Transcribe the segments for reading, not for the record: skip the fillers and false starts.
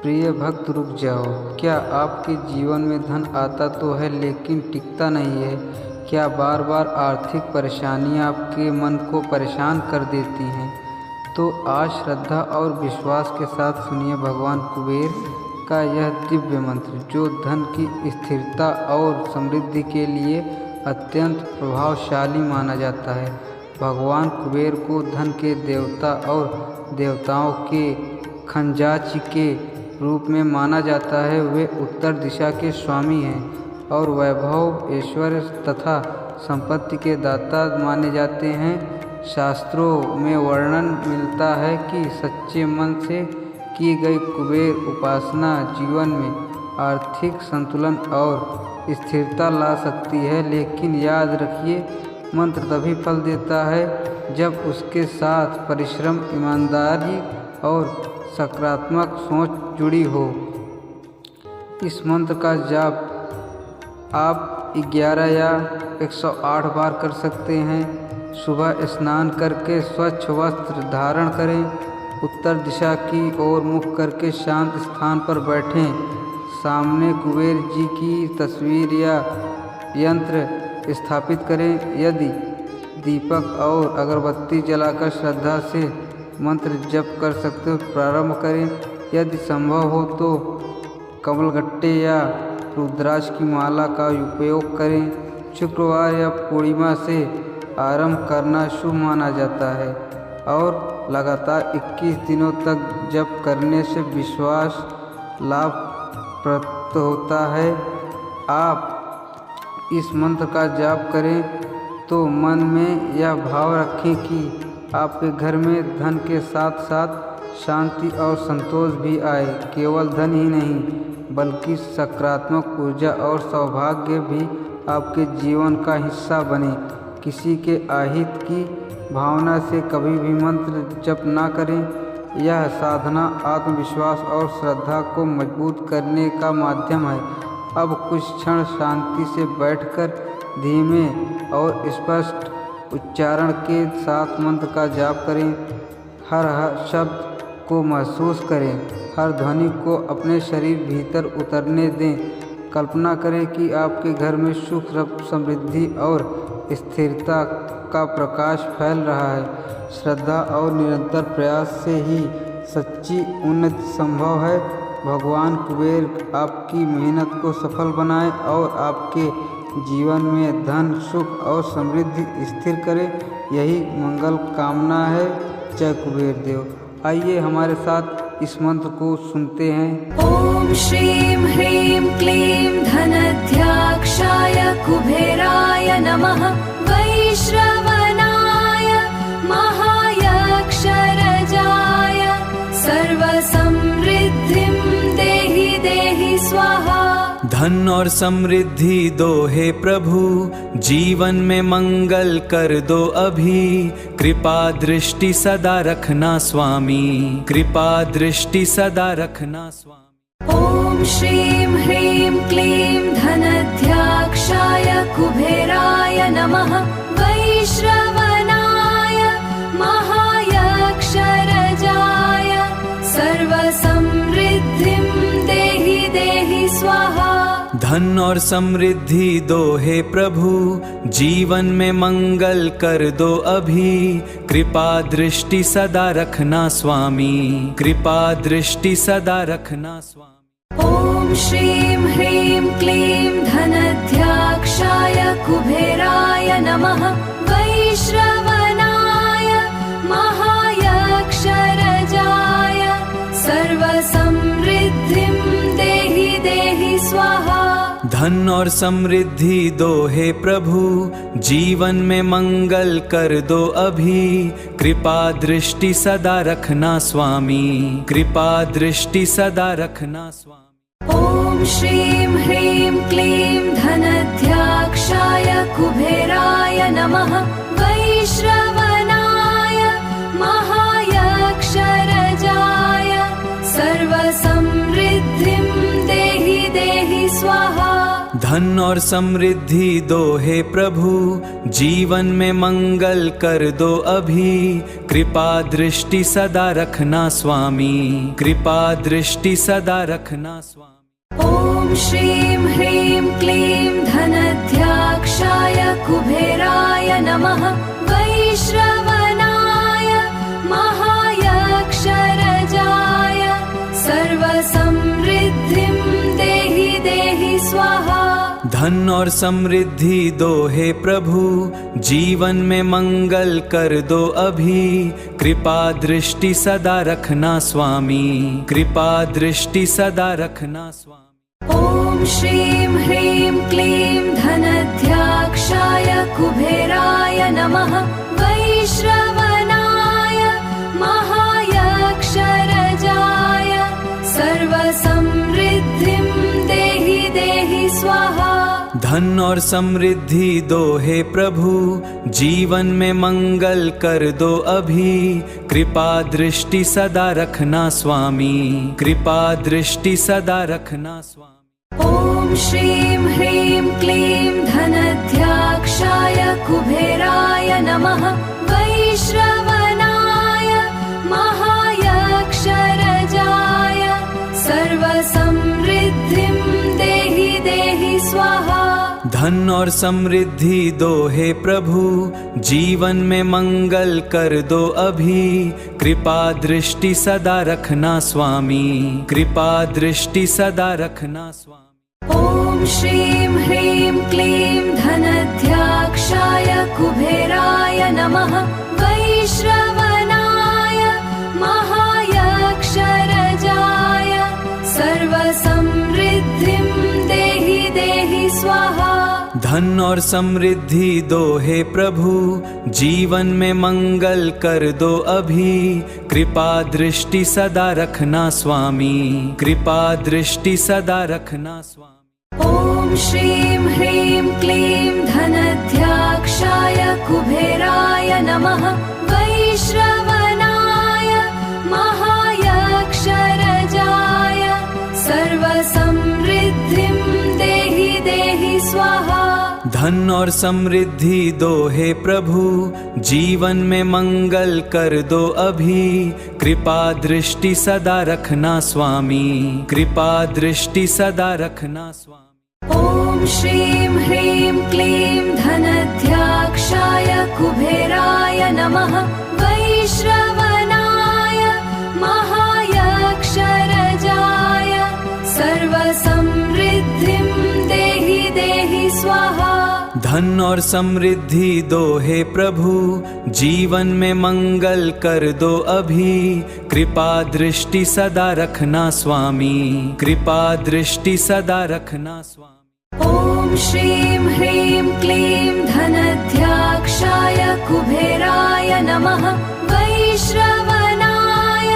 प्रिय भक्त रुक जाओ। क्या आपके जीवन में धन आता तो है लेकिन टिकता नहीं है? क्या बार बार आर्थिक परेशानियां आपके मन को परेशान कर देती हैं? तो आज श्रद्धा और विश्वास के साथ सुनिए भगवान कुबेर का यह दिव्य मंत्र, जो धन की स्थिरता और समृद्धि के लिए अत्यंत प्रभावशाली माना जाता है। भगवान कुबेर को धन के देवता और देवताओं के खजांची के रूप में माना जाता है। वे उत्तर दिशा के स्वामी हैं और वैभव, ऐश्वर्य तथा संपत्ति के दाता माने जाते हैं। शास्त्रों में वर्णन मिलता है कि सच्चे मन से की गई कुबेर उपासना जीवन में आर्थिक संतुलन और स्थिरता ला सकती है। लेकिन याद रखिए, मंत्र तभी फल देता है जब उसके साथ परिश्रम, ईमानदारी और सकारात्मक सोच जुड़ी हो। इस मंत्र का जाप आप 11 या 108 बार कर सकते हैं। सुबह स्नान करके स्वच्छ वस्त्र धारण करें, उत्तर दिशा की ओर मुख करके शांत स्थान पर बैठें, सामने कुबेर जी की तस्वीर या यंत्र स्थापित करें। यदि दीपक और अगरबत्ती जलाकर श्रद्धा से मंत्र जप कर सकते हो, प्रारंभ करें। यदि संभव हो तो कमलगट्टे या रुद्राक्ष की माला का उपयोग करें। शुक्रवार या पूर्णिमा से आरंभ करना शुभ माना जाता है और लगातार 21 दिनों तक जप करने से विश्वास लाभ प्राप्त होता है। आप इस मंत्र का जाप करें तो मन में यह भाव रखें कि आपके घर में धन के साथ साथ शांति और संतोष भी आए। केवल धन ही नहीं बल्कि सकारात्मक ऊर्जा और सौभाग्य भी आपके जीवन का हिस्सा बने। किसी के अहित की भावना से कभी भी मंत्र जप ना करें। यह साधना आत्मविश्वास और श्रद्धा को मजबूत करने का माध्यम है। अब कुछ क्षण शांति से बैठकर धीमे और स्पष्ट उच्चारण के साथ मंत्र का जाप करें। हर शब्द को महसूस करें, हर ध्वनि को अपने शरीर भीतर उतरने दें। कल्पना करें कि आपके घर में सुख, समृद्धि और स्थिरता का प्रकाश फैल रहा है। श्रद्धा और निरंतर प्रयास से ही सच्ची उन्नति संभव है। भगवान कुबेर आपकी मेहनत को सफल बनाए और आपके जीवन में धन, सुख और समृद्धि स्थिर करे, यही मंगल कामना है। जय कुबेर देव। आइए हमारे साथ इस मंत्र को सुनते हैं। ओम श्रीं ह्रीं क्लीं धनाध्यक्षाय कुबेराय नमः। वैश्रवणाय महायक्षरजाय सर्वसमृद्धिं देहि देहि स्वाहा। धन और समृद्धि दो हे प्रभु, जीवन में मंगल कर दो अभी। कृपा दृष्टि सदा रखना स्वामी, कृपा दृष्टि सदा रखना स्वामी। ओम श्रीं ह्रीं क्लीं धनाध्यक्षाय कुबेराय नमः। वैश्रवणाय महायक्षरजाय सर्वसमृद्धिं देहि देहि स्वाहा। धन और समृद्धि दो हे प्रभु, जीवन में मंगल कर दो अभी। कृपा दृष्टि सदा रखना स्वामी, कृपा दृष्टि सदा रखना स्वामी। ओम श्रीं ह्रीं क्लीं धनाध्यक्षाय कुबेराय नमः। वैश्रवणाय महायक्षरजाय सर्वसमृद्धिं देहि देहि स्वाहा। धन और समृद्धि दो हे प्रभु, जीवन में मंगल कर दो अभी। कृपा दृष्टि सदा रखना स्वामी, कृपा दृष्टि सदा रखना स्वामी। ओम श्रीं ह्रीं क्लीं धनाध्यक्षाय कुबेराय नमः। वैश्रवणाय महायक्षरजाय सर्वसमृद्धिं देहि देहि स्वाहा। धन और समृद्धि दो हे प्रभु, जीवन में मंगल कर दो अभी। कृपा दृष्टि सदा रखना स्वामी, कृपा दृष्टि सदा रखना स्वामी। ॐ श्रीं ह्रीं क्लीं धनध्याक्षाय कुबेराय नमः। वैश्रवणाय महायक्षरजाय सर्वसमृद्धिं देहि देहि स्वाहा। धन और समृद्धि दो हे प्रभु, जीवन में मंगल कर दो अभी। कृपा दृष्टि सदा रखना स्वामी, कृपा दृष्टि सदा रखना स्वामी। ॐ श्रीं ह्रीं क्लीं धनध्याक्षाय कुबेराय नमः। वैश्रवणाय महायक्षरजाय सर्वसमृद्धिं देहि देहि स्वाहा। धन और समृद्धि दो हे प्रभु, जीवन में मंगल कर दो अभी। कृपा दृष्टि सदा रखना स्वामी, कृपा दृष्टि सदा रखना स्वामी। ॐ श्रीं ह्रीं क्लीं धनध्याक्षाय कुबेराय नमः। वैश्रवणाय महायक्षरजाय सर्वसमृद्धिं देहि देहि स्वाहा। धन और समृद्धि दो हे प्रभु, जीवन में मंगल कर दो अभी। कृपा दृष्टि सदा रखना स्वामी, कृपा दृष्टि सदा रखना स्वामी। ॐ श्रीं ह्रीं क्लीं धनध्याक्षाय कुबेराय नमः। वैश्रवणाय महायक्षरजाय सर्वसमृद्धिं देहि देहि स्वाहा। धन और समृद्धि दो हे प्रभु, जीवन में मंगल कर दो अभी। कृपा दृष्टि सदा रखना स्वामी, कृपा दृष्टि सदा रखना स्वामी। ॐ श्रीं ह्रीं क्लीं धनध्याक्षाय कुबेराय नमः। वैश्रवणाय महायक्षरजाय सर्वसमृद्धिं देहि देहि स्वाहा। धन और समृद्धि दो हे प्रभु, जीवन में मंगल कर दो अभी। कृपा दृष्टि सदा रखना स्वामी, कृपा दृष्टि सदा रखना स्वामी। ॐ श्रीं ह्रीं क्लीं धनध्याक्षाय कुबेराय नमः। वैश्रवणाय महायक्षरजाय सर्वसमृद्धिं देहि देहि स्वाहा। धन और समृद्धि दो हे प्रभु, जीवन में मंगल कर दो अभी। कृपा दृष्टि सदा रखना स्वामी, कृपा दृष्टि सदा रखना स्वामी। ॐ श्रीं ह्रीं क्लीं धनध्याक्षाय कुबेराय नमः। वैश्रवणाय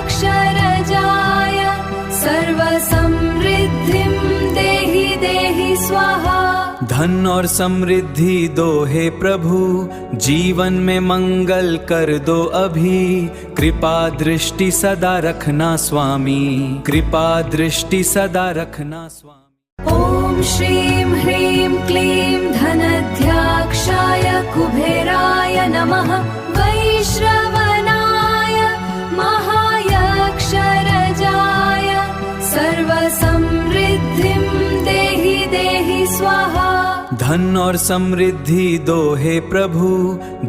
महायक्षरजाय सर्वसमृद्धिं देहि देहि स्वाहा। धन और समृद्धि दो हे प्रभु, जीवन में मंगल कर दो अभी। कृपा दृष्टि सदा रखना स्वामी, कृपा दृष्टि सदा रखना स्वामी। ॐ श्रीं ह्रीं क्लीं धनध्याक्षाय कुबेराय नमः। वैश्रवणाय महायक्षरजाय सर्वसमृद्धिं देहि देहि स्वाहा। धन और समृद्धि दो हे प्रभु,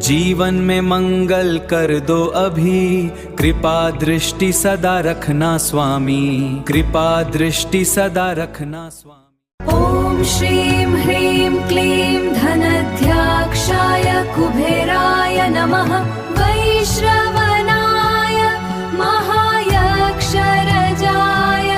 जीवन में मंगल कर दो अभी। कृपा दृष्टि सदा रखना स्वामी, कृपा दृष्टि सदा रखना स्वामी। ॐ श्रीं ह्रीं क्लीं धनध्याक्षाय कुबेराय नमः। वैश्रवणाय महायक्षरजाय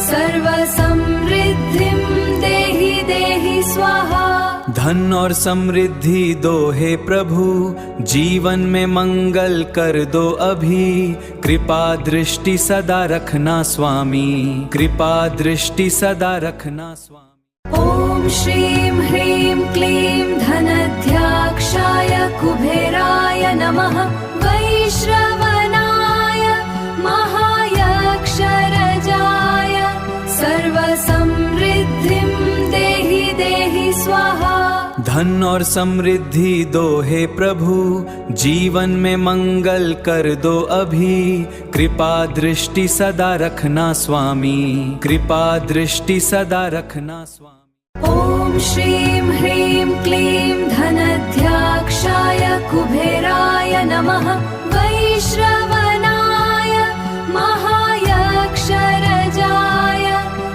सर्वसमृद्धिं देहि देहि स्वाहा। धन और समृद्धि दो हे प्रभु, जीवन में मंगल कर दो अभी। कृपा दृष्टि सदा रखना स्वामी, कृपा दृष्टि सदा रखना स्वामी। ॐ श्रीं ह्रीं क्लीं धनध्याक्षाय कुबेराय नमः। वैश्रवणाय महायक्षरजाय सर्वसमृद्धिं धन और समृद्धि दो हे प्रभु, जीवन में मंगल कर दो अभी। कृपा दृष्टि सदा रखना स्वामी, कृपा दृष्टि सदा रखना स्वामी। ॐ श्रीं ह्रीं क्लीं धनध्याक्षाय कुबेराय नमः। वैश्रवणाय महायक्षरजाय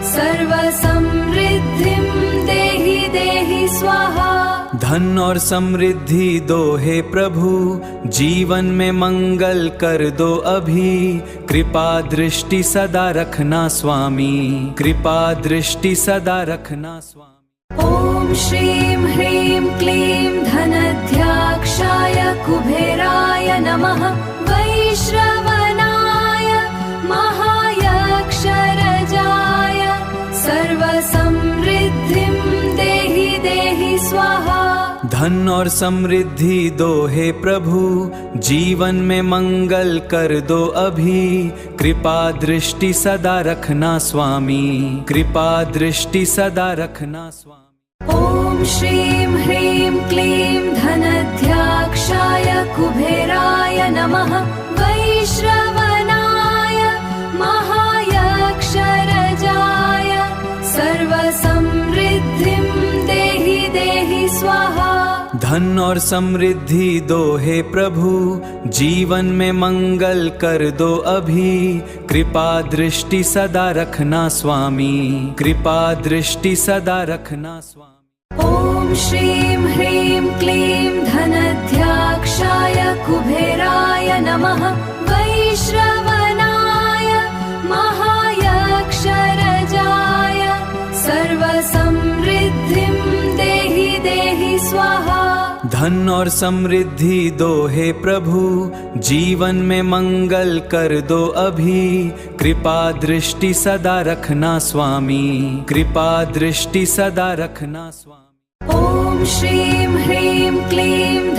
सर्वसमृद्धिं देहि देहि स्वाहा। धन और समृद्धि दो हे प्रभु, जीवन में मंगल कर दो अभी। कृपा दृष्टि सदा रखना स्वामी, कृपा दृष्टि सदा रखना स्वामी। ॐ श्रीं ह्रीं क्लीं धनध्याक्षाय कुबेराय नमः। वैश्रवणाय महायक्षरजाय सर्वसमृद्धिं देहि देहि स्वाहा। धन और समृद्धि दो हे प्रभु, जीवन में मंगल कर दो अभी। कृपा दृष्टि सदा रखना स्वामी, कृपा दृष्टि सदा रखना स्वामी। ॐ श्रीं ह्रीं क्लीं धनध्याक्षाय कुबेराय नमः। वैश्रवणाय महायक्षरजाय सर्वसमृद्धिं देहि देहि स्वाहा। धन और समृद्धि दो हे प्रभु, जीवन में मंगल कर दो अभी। कृपा दृष्टि सदा रखना स्वामी, कृपा दृष्टि सदा रखना स्वामी। ॐ श्रीं ह्रीं क्लीं धनध्याक्षाय कुबेराय नमः। वैश्रवणाय महायक्षरजाय सर्वसमृद्धिं देहि देहि स्वाहा। धन और समृद्धि दो हे प्रभु, जीवन में मंगल कर दो अभी। कृपा दृष्टि सदा रखना स्वामी, कृपा दृष्टि सदा रखना स्वामी। ॐ श्रीं ह्रीं क्लीं